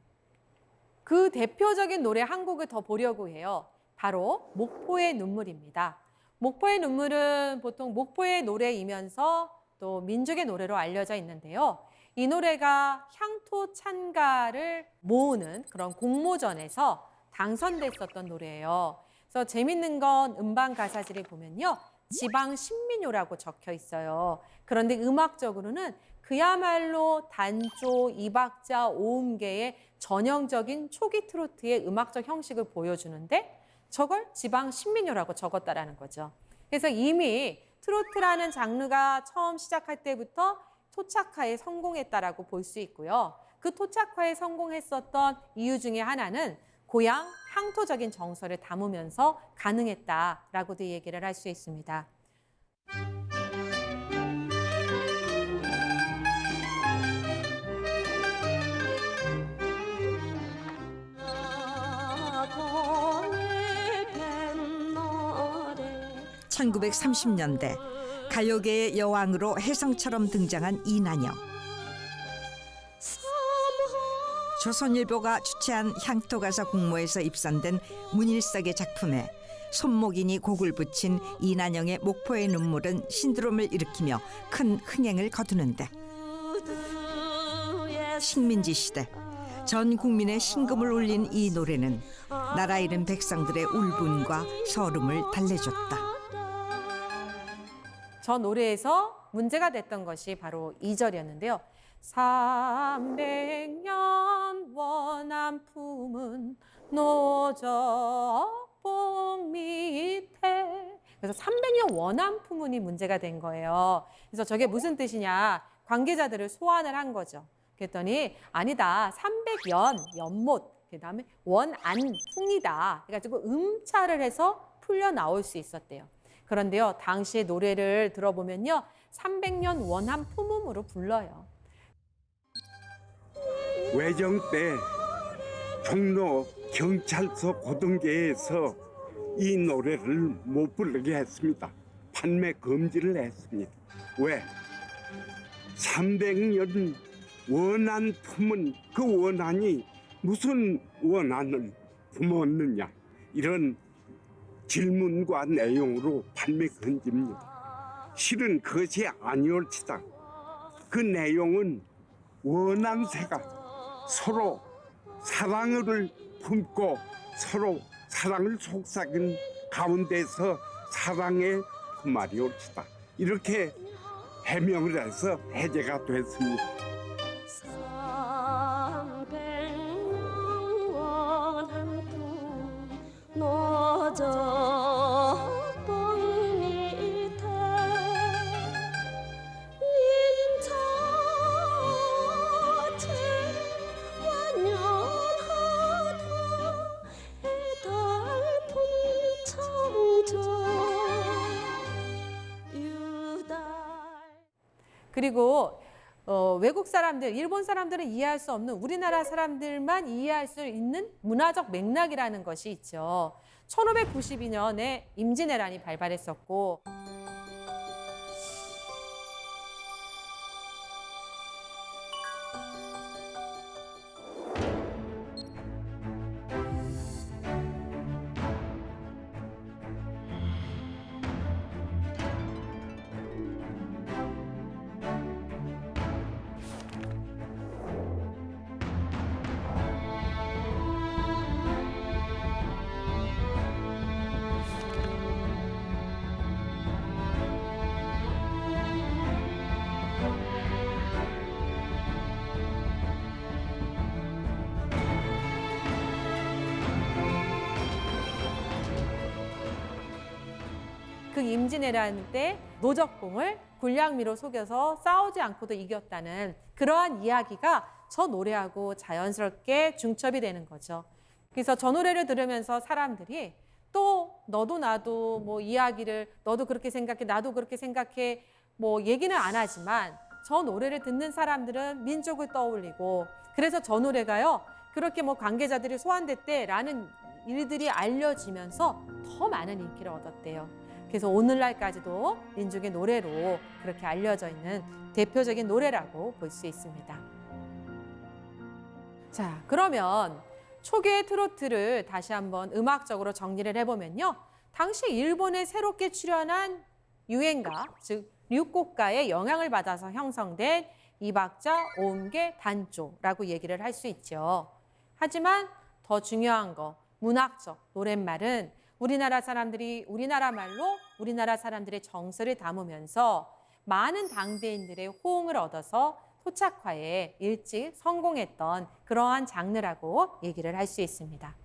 그 대표적인 노래 한 곡을 더 보려고 해요. 바로 목포의 눈물입니다. 목포의 눈물은 보통 목포의 노래이면서 또 민족의 노래로 알려져 있는데요. 이 노래가 향토 찬가를 모으는 그런 공모전에서 당선됐었던 노래예요. 그래서 재밌는 건 음반 가사지를 보면요. 지방 신민요라고 적혀 있어요. 그런데 음악적으로는 그야말로 단조, 이박자, 오음계의 전형적인 초기 트로트의 음악적 형식을 보여주는데 저걸 지방 신민요라고 적었다라는 거죠. 그래서 이미 트로트라는 장르가 처음 시작할 때부터 토착화에 성공했다라고 볼 수 있고요. 그 토착화에 성공했었던 이유 중에 하나는 고향 향토적인 정서를 담으면서 가능했다라고도 얘기를 할 수 있습니다. (1930년대) 가요계의 여왕으로 혜성처럼 등장한 이난영. 조선일보가 주최한 향토가사 공모에서 입선된 문일석의 작품에 손목인이 곡을 붙인 이난영의 목포의 눈물은 신드롬을 일으키며 큰 흥행을 거두는데 식민지 시대 전 국민의 신금을 울린 이 노래는 나라 잃은 백성들의 울분과 서름을 달래줬다. 저 노래에서 문제가 됐던 것이 바로 2절이었는데요. 300년 원한 품은 노적봉 밑에. 그래서 300년 원한 품은이 문제가 된 거예요. 그래서 저게 무슨 뜻이냐. 관계자들을 소환을 한 거죠. 그랬더니 아니다. 300연, 연못, 그다음에 원안풍이다. 그래가지고 음차를 해서 풀려 나올 수 있었대요. 그런데요, 당시의 노래를 들어보면요, 300년 원한 품음으로 불러요. 외정 때 종로 경찰서 고등계에서 이 노래를 못 부르게 했습니다. 판매 금지를 했습니다. 왜? 300년 원한 품은 그 원한이 무슨 원한을 품었느냐 이런 질문과 내용으로 판매 금지입니다. 실은 그것이 아니올지다. 그 내용은 원한새가 서로 사랑을 품고 서로 사랑을 속삭인 가운데서 사랑의 품말이 올지다. 이렇게 해명을 해서 해제가 됐습니다. 300년 원한 품 노적봉 밑에 님자체 완연하다 해달품 청조 유달. 그리고 외국 사람들, 일본 사람들은 이해할 수 없는 우리나라 사람들만 이해할 수 있는 문화적 맥락이라는 것이 있죠. 1592년에 임진왜란이 발발했었고 그 임진왜란 때 노적봉을 굴량미로 속여서 싸우지 않고도 이겼다는 그러한 이야기가 저 노래하고 자연스럽게 중첩이 되는 거죠. 그래서 저 노래를 들으면서 사람들이 또 너도 나도 뭐 이야기를 너도 그렇게 생각해 나도 그렇게 생각해 뭐 얘기는 안 하지만 저 노래를 듣는 사람들은 민족을 떠올리고 그래서 저 노래가요 그렇게 뭐 관계자들이 소환됐대라는 일들이 알려지면서 더 많은 인기를 얻었대요. 그래서 오늘날까지도 민족의 노래로 그렇게 알려져 있는 대표적인 노래라고 볼 수 있습니다. 자, 그러면 초기의 트로트를 다시 한번 음악적으로 정리를 해보면요. 당시 일본에 새롭게 출현한 유행가, 즉 류곡가의 영향을 받아서 형성된 이박자, 오음계, 단조라고 얘기를 할 수 있죠. 하지만 더 중요한 거, 문학적 노랫말은 우리나라 사람들이 우리나라 말로 우리나라 사람들의 정서를 담으면서 많은 당대인들의 호응을 얻어서 토착화에 일찍 성공했던 그러한 장르라고 얘기를 할 수 있습니다.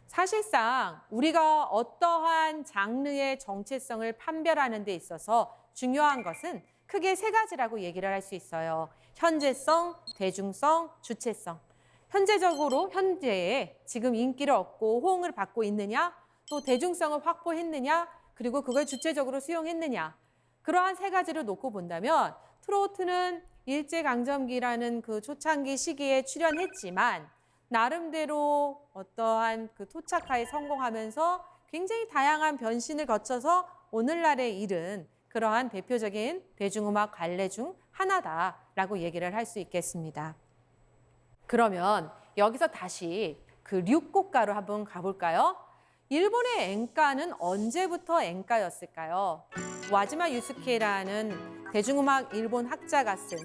사실상 우리가 어떠한 장르의 정체성을 판별하는 데 있어서 중요한 것은 크게 세 가지라고 얘기를 할 수 있어요. 현재성, 대중성, 주체성. 현재적으로 현재에 지금 인기를 얻고 호응을 받고 있느냐, 또 대중성을 확보했느냐, 그리고 그걸 주체적으로 수용했느냐. 그러한 세 가지를 놓고 본다면 트로트는 일제강점기라는 그 초창기 시기에 출연했지만 나름대로 어떠한 그 토착화에 성공하면서 굉장히 다양한 변신을 거쳐서 오늘날에 이른 그러한 대표적인 대중음악 관례 중 하나다라고 얘기를 할 수 있겠습니다. 그러면 여기서 다시 그 류곡가로 한번 가볼까요? 일본의 엔카는 언제부터 엔카였을까요? 와지마 유스케라는 대중음악 일본 학자가 쓴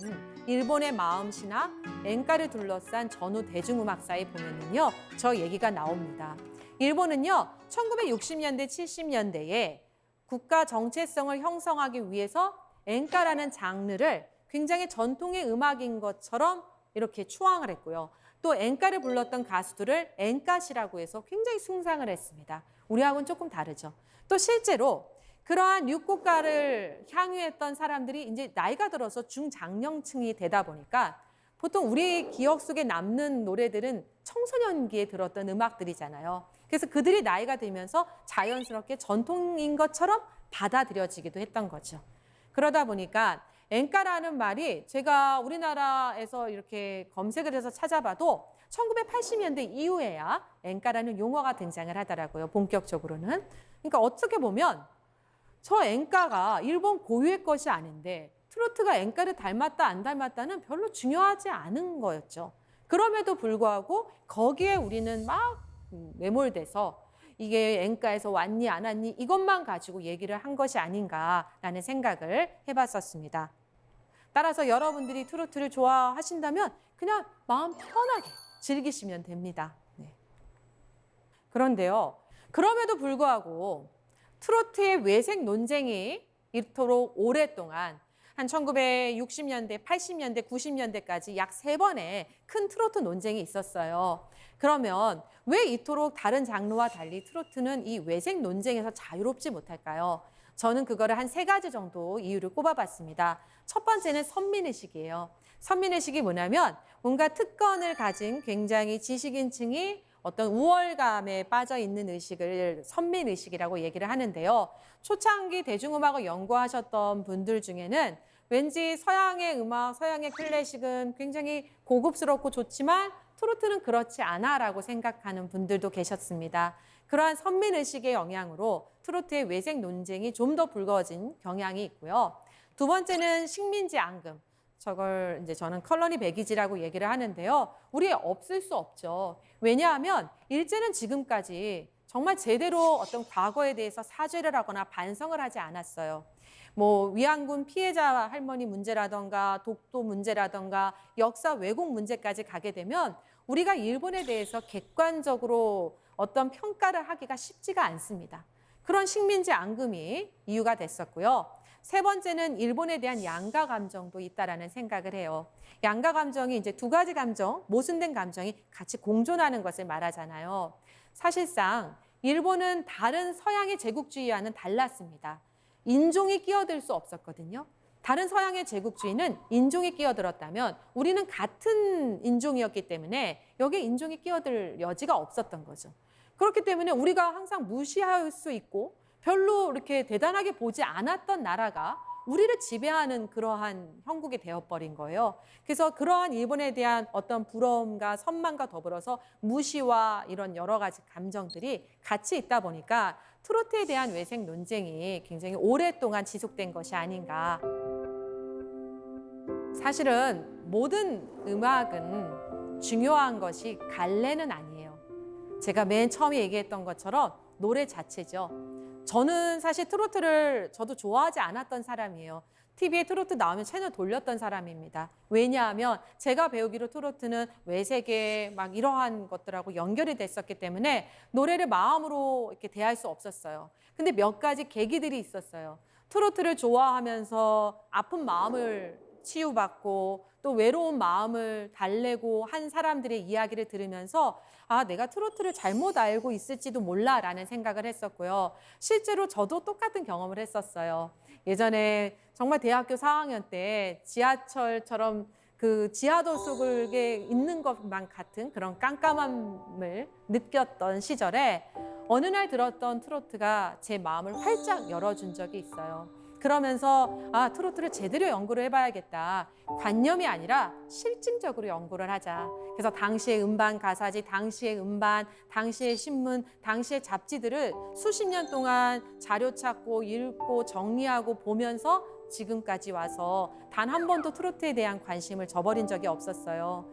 일본의 마음신학 엔카를 둘러싼 전후 대중음악사에 보면은요, 저 얘기가 나옵니다. 일본은요, 1960년대, 70년대에 국가 정체성을 형성하기 위해서 엔카라는 장르를 굉장히 전통의 음악인 것처럼 이렇게 추앙을 했고요. 또 엔카를 불렀던 가수들을 엔카시라고 해서 굉장히 숭상을 했습니다. 우리하고는 조금 다르죠. 또 실제로 그러한 류곡가를 향유했던 사람들이 이제 나이가 들어서 중장년층이 되다 보니까 보통 우리 기억 속에 남는 노래들은 청소년기에 들었던 음악들이잖아요. 그래서 그들이 나이가 들면서 자연스럽게 전통인 것처럼 받아들여지기도 했던 거죠. 그러다 보니까 엔카라는 말이 제가 우리나라에서 이렇게 검색을 해서 찾아봐도 1980년대 이후에야 엔카라는 용어가 등장을 하더라고요. 본격적으로는. 그러니까 어떻게 보면 저 엔카가 일본 고유의 것이 아닌데 트로트가 엔카를 닮았다 안 닮았다는 별로 중요하지 않은 거였죠. 그럼에도 불구하고 거기에 우리는 막 매몰돼서 이게 엔카에서 왔니 안 왔니 이것만 가지고 얘기를 한 것이 아닌가라는 생각을 해봤었습니다. 따라서 여러분들이 트로트를 좋아하신다면 그냥 마음 편하게 즐기시면 됩니다. 네. 그런데요, 그럼에도 불구하고 트로트의 외색 논쟁이 이토록 오랫동안 한 1960년대, 80년대, 90년대까지 약 3번의 큰 트로트 논쟁이 있었어요. 그러면 왜 이토록 다른 장르와 달리 트로트는 이 외색 논쟁에서 자유롭지 못할까요? 저는 그거를 한 3가지 정도 이유를 꼽아봤습니다. 첫 번째는 선민의식이에요. 선민의식이 뭐냐면 뭔가 특권을 가진 굉장히 지식인층이 어떤 우월감에 빠져 있는 의식을 선민의식이라고 얘기를 하는데요. 초창기 대중음악을 연구하셨던 분들 중에는 왠지 서양의 음악, 서양의 클래식은 굉장히 고급스럽고 좋지만 트로트는 그렇지 않아라고 생각하는 분들도 계셨습니다. 그러한 선민의식의 영향으로 트로트의 외색 논쟁이 좀 더 불거진 경향이 있고요. 두 번째는 식민지 앙금. 저걸 이제 저는 컬러니 백이지라고 얘기를 하는데요. 우리에 없을 수 없죠. 왜냐하면 일제는 지금까지 정말 제대로 어떤 과거에 대해서 사죄를 하거나 반성을 하지 않았어요. 뭐 위안군 피해자 할머니 문제라던가 독도 문제라던가 역사 왜곡 문제까지 가게 되면 우리가 일본에 대해서 객관적으로 어떤 평가를 하기가 쉽지가 않습니다. 그런 식민지 앙금이 이유가 됐었고요. 세 번째는 일본에 대한 양가 감정도 있다라는 생각을 해요. 양가 감정이 이제 2가지 감정, 모순된 감정이 같이 공존하는 것을 말하잖아요. 사실상 일본은 다른 서양의 제국주의와는 달랐습니다. 인종이 끼어들 수 없었거든요. 다른 서양의 제국주의는 인종이 끼어들었다면 우리는 같은 인종이었기 때문에 여기에 인종이 끼어들 여지가 없었던 거죠. 그렇기 때문에 우리가 항상 무시할 수 있고 별로 이렇게 대단하게 보지 않았던 나라가 우리를 지배하는 그러한 형국이 되어버린 거예요. 그래서 그러한 일본에 대한 어떤 부러움과 선망과 더불어서 무시와 이런 여러 가지 감정들이 같이 있다 보니까 트로트에 대한 외색 논쟁이 굉장히 오랫동안 지속된 것이 아닌가. 사실은 모든 음악은 중요한 것이 갈래는 아니에요. 제가 맨 처음에 얘기했던 것처럼 노래 자체죠. 저는 사실 트로트를 저도 좋아하지 않았던 사람이에요. TV에 트로트 나오면 채널 돌렸던 사람입니다. 왜냐하면 제가 배우기로 트로트는 외색의 막 이러한 것들하고 연결이 됐었기 때문에 노래를 마음으로 이렇게 대할 수 없었어요. 근데 몇 가지 계기들이 있었어요. 트로트를 좋아하면서 아픈 마음을 치유받고 또 외로운 마음을 달래고 한 사람들의 이야기를 들으면서 아, 내가 트로트를 잘못 알고 있을지도 몰라라는 생각을 했었고요. 실제로 저도 똑같은 경험을 했었어요. 예전에 정말 대학교 4학년 때 지하철처럼 그 지하도 속에 있는 것만 같은 그런 깜깜함을 느꼈던 시절에 어느 날 들었던 트로트가 제 마음을 활짝 열어준 적이 있어요. 그러면서 아, 트로트를 제대로 연구를 해봐야겠다. 관념이 아니라 실증적으로 연구를 하자. 그래서 당시의 음반 가사지, 당시의 음반, 당시의 신문, 당시의 잡지들을 수십 년 동안 자료 찾고 읽고 정리하고 보면서 지금까지 와서 단 한 번도 트로트에 대한 관심을 저버린 적이 없었어요.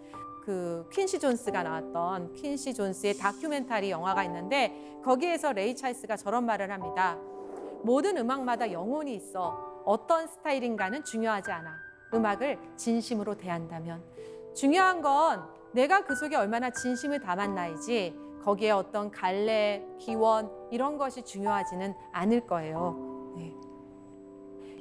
그 퀸시 존스가 나왔던 퀸시 존스의 다큐멘터리 영화가 있는데 거기에서 레이 찰스가 저런 말을 합니다. 모든 음악마다 영혼이 있어. 어떤 스타일인가는 중요하지 않아. 음악을 진심으로 대한다면. 중요한 건 내가 그 속에 얼마나 진심을 담았나이지 거기에 어떤 갈래, 기원 이런 것이 중요하지는 않을 거예요. 네.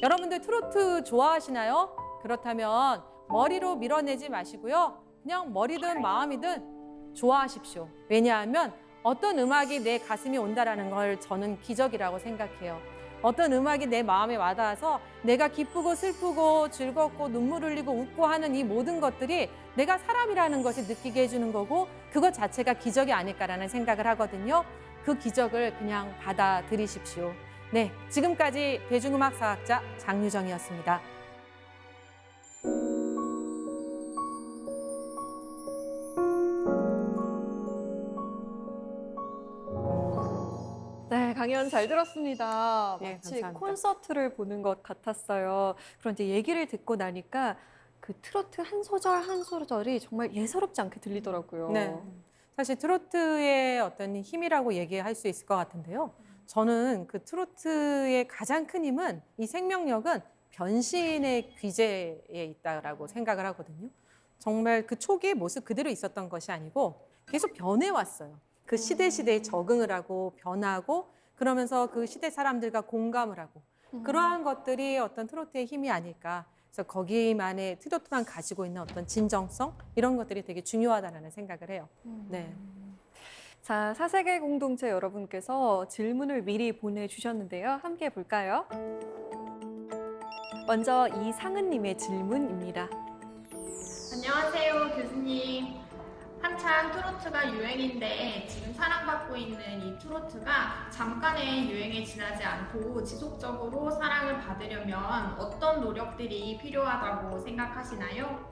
여러분들 트로트 좋아하시나요? 그렇다면 머리로 밀어내지 마시고요. 그냥 머리든 마음이든 좋아하십시오. 왜냐하면 어떤 음악이 내 가슴에 온다라는 걸 저는 기적이라고 생각해요. 어떤 음악이 내 마음에 와닿아서 내가 기쁘고 슬프고 즐겁고 눈물 흘리고 웃고 하는 이 모든 것들이 내가 사람이라는 것을 느끼게 해주는 거고 그것 자체가 기적이 아닐까라는 생각을 하거든요. 그 기적을 그냥 받아들이십시오. 네, 지금까지 대중음악사학자 장유정이었습니다. 네, 강연 잘 들었습니다. 네, 마치 감사합니다. 콘서트를 보는 것 같았어요. 그런데 얘기를 듣고 나니까 그 트로트 한 소절 한 소절이 정말 예사롭지 않게 들리더라고요. 네. 사실 트로트의 어떤 힘이라고 얘기할 수 있을 것 같은데요. 저는 그 트로트의 가장 큰 힘은 이 생명력은 변신의 귀재에 있다라고 생각을 하거든요. 정말 그 초기의 모습 그대로 있었던 것이 아니고 계속 변해왔어요. 그 시대에 적응을 하고 변하고 그러면서 그 시대 사람들과 공감을 하고 그러한 것들이 어떤 트로트의 힘이 아닐까. 그래서 거기만의 트로트만 가지고 있는 어떤 진정성 이런 것들이 되게 중요하다는 생각을 해요. 네. 자, 4세계 공동체 여러분께서 질문을 미리 보내주셨는데요. 함께 볼까요? 먼저 이상은님의 질문입니다. 안녕하세요, 교수님. 한창 트로트가 유행인데 지금 사랑받고 있는 이 트로트가 잠깐의 유행에 지나지 않고 지속적으로 사랑을 받으려면 어떤 노력들이 필요하다고 생각하시나요?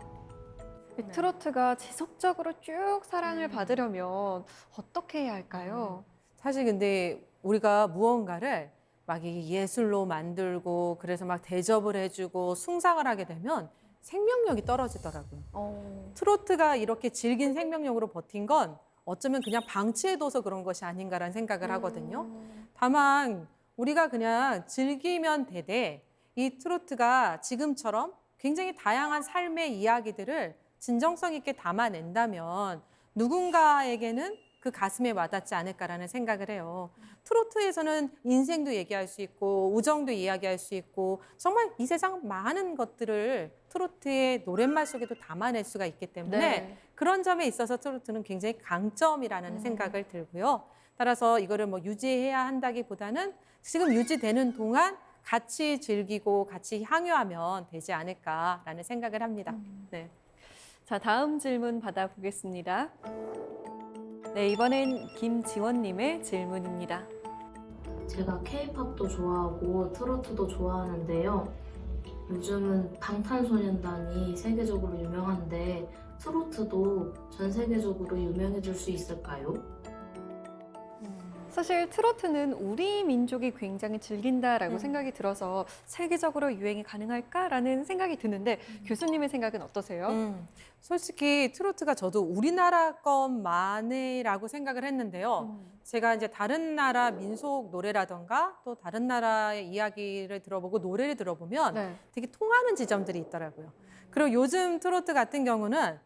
이 트로트가 지속적으로 쭉 사랑을 받으려면 어떻게 해야 할까요? 사실 근데 우리가 무언가를 막 이 예술로 만들고 그래서 막 대접을 해주고 숭상을 하게 되면 생명력이 떨어지더라고요. 트로트가 이렇게 질긴 생명력으로 버틴 건 어쩌면 그냥 방치해둬서 그런 것이 아닌가라는 생각을 하거든요. 다만 우리가 그냥 즐기면 되되 이 트로트가 지금처럼 굉장히 다양한 삶의 이야기들을 진정성 있게 담아낸다면 누군가에게는 그 가슴에 와닿지 않을까라는 생각을 해요. 트로트에서는 인생도 얘기할 수 있고 우정도 이야기할 수 있고 정말 이 세상 많은 것들을 트로트의 노랫말 속에도 담아낼 수가 있기 때문에 네. 그런 점에 있어서 트로트는 굉장히 강점이라는 생각을 들고요. 따라서 이거를 뭐 유지해야 한다기보다는 지금 유지되는 동안 같이 즐기고 같이 향유하면 되지 않을까라는 생각을 합니다. 네. 자, 다음 질문 받아보겠습니다. 네, 이번엔 김지원님의 질문입니다. 제가 K-팝도 좋아하고 트로트도 좋아하는데요. 요즘은 방탄소년단이 세계적으로 유명한데 트로트도 전 세계적으로 유명해질 수 있을까요? 사실 트로트는 우리 민족이 굉장히 즐긴다라고 생각이 들어서 세계적으로 유행이 가능할까라는 생각이 드는데 교수님의 생각은 어떠세요? 솔직히 트로트가 저도 우리나라 것만이라고 생각을 했는데요. 제가 이제 다른 나라 민속 노래라던가 또 다른 나라의 이야기를 들어보고 노래를 들어보면 네. 되게 통하는 지점들이 있더라고요. 그리고 요즘 트로트 같은 경우는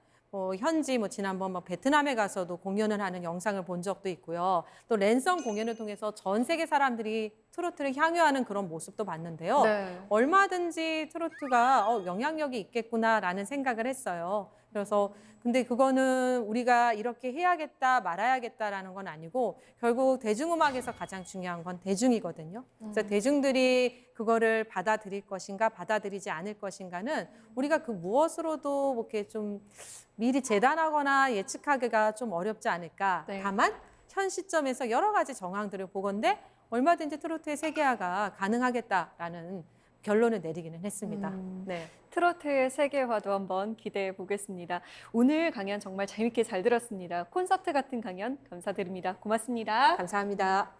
현지 지난번 베트남에 가서도 공연을 하는 영상을 본 적도 있고요. 또 랜선 공연을 통해서 전 세계 사람들이 트로트를 향유하는 그런 모습도 봤는데요. 네. 얼마든지 트로트가 영향력이 있겠구나라는 생각을 했어요. 그래서 근데 그거는 우리가 이렇게 해야겠다 말아야겠다라는 건 아니고 결국 대중음악에서 가장 중요한 건 대중이거든요. 그래서 대중들이 그거를 받아들일 것인가 받아들이지 않을 것인가는 우리가 그 무엇으로도 이렇게 좀 미리 재단하거나 예측하기가 좀 어렵지 않을까. 네. 다만 현 시점에서 여러 가지 정황들을 보건대 얼마든지 트로트의 세계화가 가능하겠다라는 결론을 내리기는 했습니다. 네. 트로트의 세계화도 한번 기대해 보겠습니다. 오늘 강연 정말 재밌게 잘 들었습니다. 콘서트 같은 강연 감사드립니다. 고맙습니다. 감사합니다.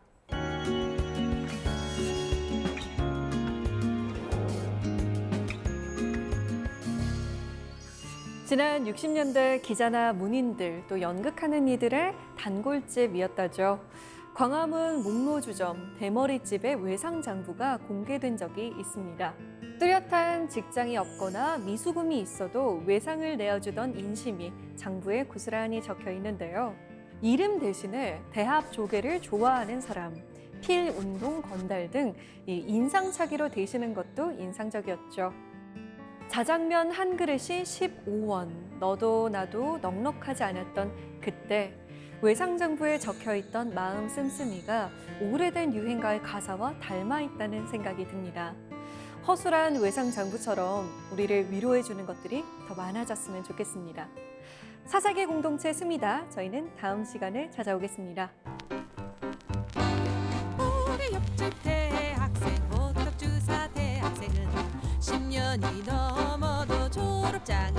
지난 60년대 기자나 문인들 또 연극하는 이들의 단골집이었다죠. 광화문 목로주점 대머리집의 외상장부가 공개된 적이 있습니다. 뚜렷한 직장이 없거나 미수금이 있어도 외상을 내어주던 인심이 장부에 고스란히 적혀 있는데요. 이름 대신에 대합 조개를 좋아하는 사람, 필, 운동, 건달 등 이 인상착의로 대시는 것도 인상적이었죠. 자장면 한 그릇이 15원, 너도 나도 넉넉하지 않았던 그때 외상장부에 적혀있던 마음 씀씀이가 오래된 유행가의 가사와 닮아있다는 생각이 듭니다. 허술한 외상장부처럼 우리를 위로해주는 것들이 더 많아졌으면 좋겠습니다. 사사계 공동체 스미다, 저희는 다음 시간에 찾아오겠습니다. 우리 옆집 대학생 호떡주사 대학생은 10년이 넘어도 졸업장을